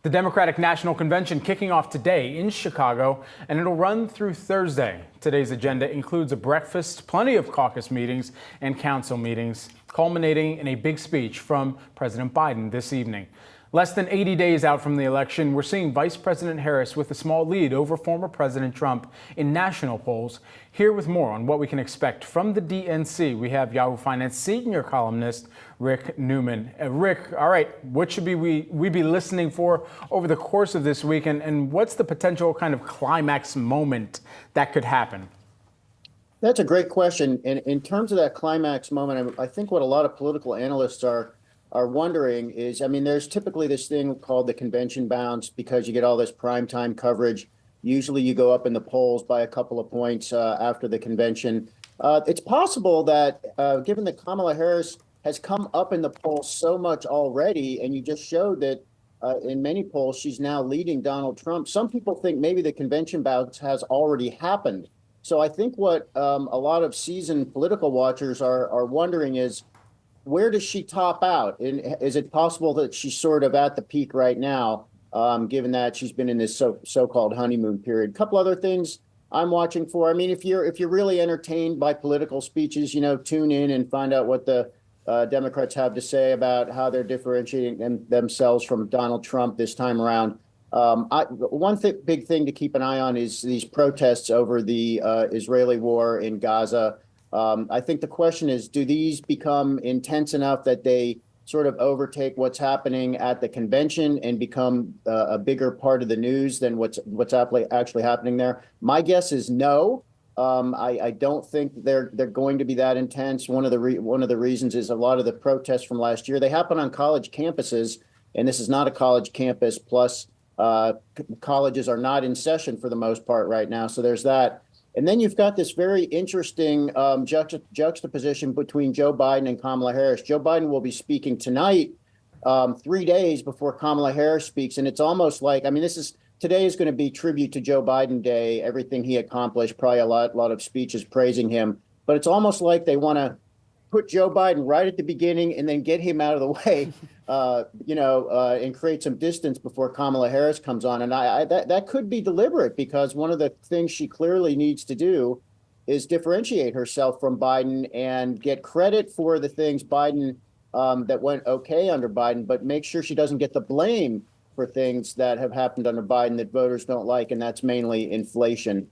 The Democratic National Convention kicking off today in Chicago, and it'll run through Thursday. Today's agenda includes a breakfast, plenty of caucus meetings, and council meetings, culminating in a big speech from President Biden this evening. Less than 80 days out from the election, we're seeing Vice President Harris with a small lead over former President Trump in national polls. Here with more on what we can expect from the DNC, we have Yahoo Finance senior columnist Rick Newman. Rick, all right, what should we be listening for over the course of this week, and what's the potential kind of climax moment that could happen? That's a great question. And in terms of that climax moment, I think what a lot of political analysts are wondering is, I mean, there's typically this thing called the convention bounce because you get all this primetime coverage. Usually you go up in the polls by a couple of points after the convention. It's possible that given that Kamala Harris has come up in the polls so much already, and you just showed that in many polls she's now leading Donald Trump, some people think maybe the convention bounce has already happened. So I think what a lot of seasoned political watchers are wondering is, where does she top out? And is it possible that she's sort of at the peak right now, given that she's been in this so-called honeymoon period? A couple other things I'm watching for. I mean, if you're really entertained by political speeches, tune in and find out what the Democrats have to say about how they're differentiating themselves from Donald Trump this time around. One big thing to keep an eye on is these protests over the Israeli war in Gaza. I think the question is, do these become intense enough that they sort of overtake what's happening at the convention and become a bigger part of the news than what's actually happening there? My guess is no. I don't think they're going to be that intense. One of the reasons is a lot of the protests from last year, they happen on college campuses, and this is not a college campus. Plus, colleges are not in session for the most part right now. So there's that. And then you've got this very interesting juxtaposition between Joe Biden and Kamala Harris. Joe Biden will be speaking tonight, 3 days before Kamala Harris speaks. And it's almost like, I mean, today is going to be tribute to Joe Biden Day, everything he accomplished, probably a lot of speeches praising him. But it's almost like they want to put Joe Biden right at the beginning and then get him out of the way, and create some distance before Kamala Harris comes on. And that could be deliberate, because one of the things she clearly needs to do is differentiate herself from Biden and get credit for the things Biden that went okay under Biden, but make sure she doesn't get the blame for things that have happened under Biden that voters don't like, and that's mainly inflation.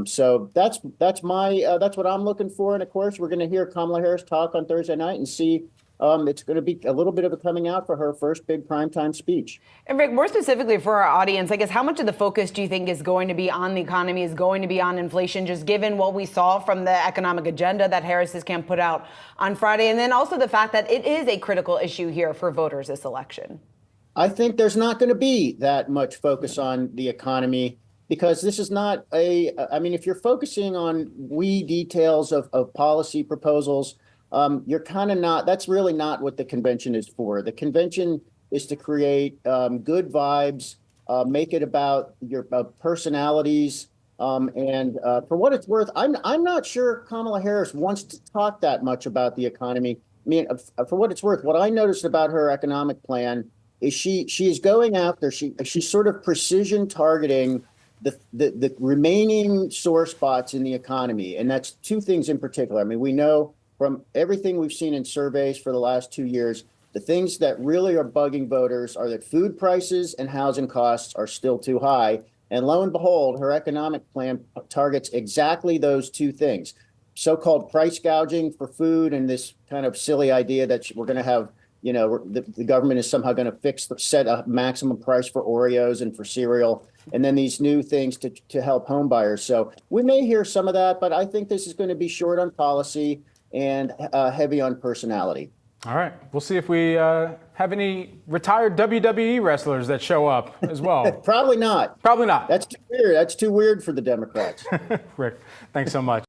So that's what I'm looking for. And of course, we're going to hear Kamala Harris talk on Thursday night and see. It's going to be a little bit of a coming out for her first big primetime speech. And Rick, more specifically for our audience, I guess, how much of the focus do you think is going to be on the economy, is going to be on inflation, just given what we saw from the economic agenda that Harris's camp put out on Friday, and then also the fact that it is a critical issue here for voters this election? I think there's not going to be that much focus on the economy, because this is not if you're focusing on wee details of policy proposals, you're kind of not, that's really not what the convention is for. The convention is to create good vibes, make it about your personalities. And for what it's worth, I'm not sure Kamala Harris wants to talk that much about the economy. I mean, for what it's worth, what I noticed about her economic plan is she is going after, she's sort of precision targeting the remaining sore spots in the economy. And that's two things in particular. I mean, we know from everything we've seen in surveys for the last 2 years, the things that really are bugging voters are that food prices and housing costs are still too high. And lo and behold, her economic plan targets exactly those two things. So-called price gouging for food, and this kind of silly idea that we're going to have, the government is somehow going to set a maximum price for Oreos and for cereal, and then these new things to help home buyers. So we may hear some of that, but I think this is going to be short on policy and heavy on personality. All right. We'll see if we have any retired WWE wrestlers that show up as well. Probably not. Probably not. That's too weird. That's too weird for the Democrats. Rick, thanks so much.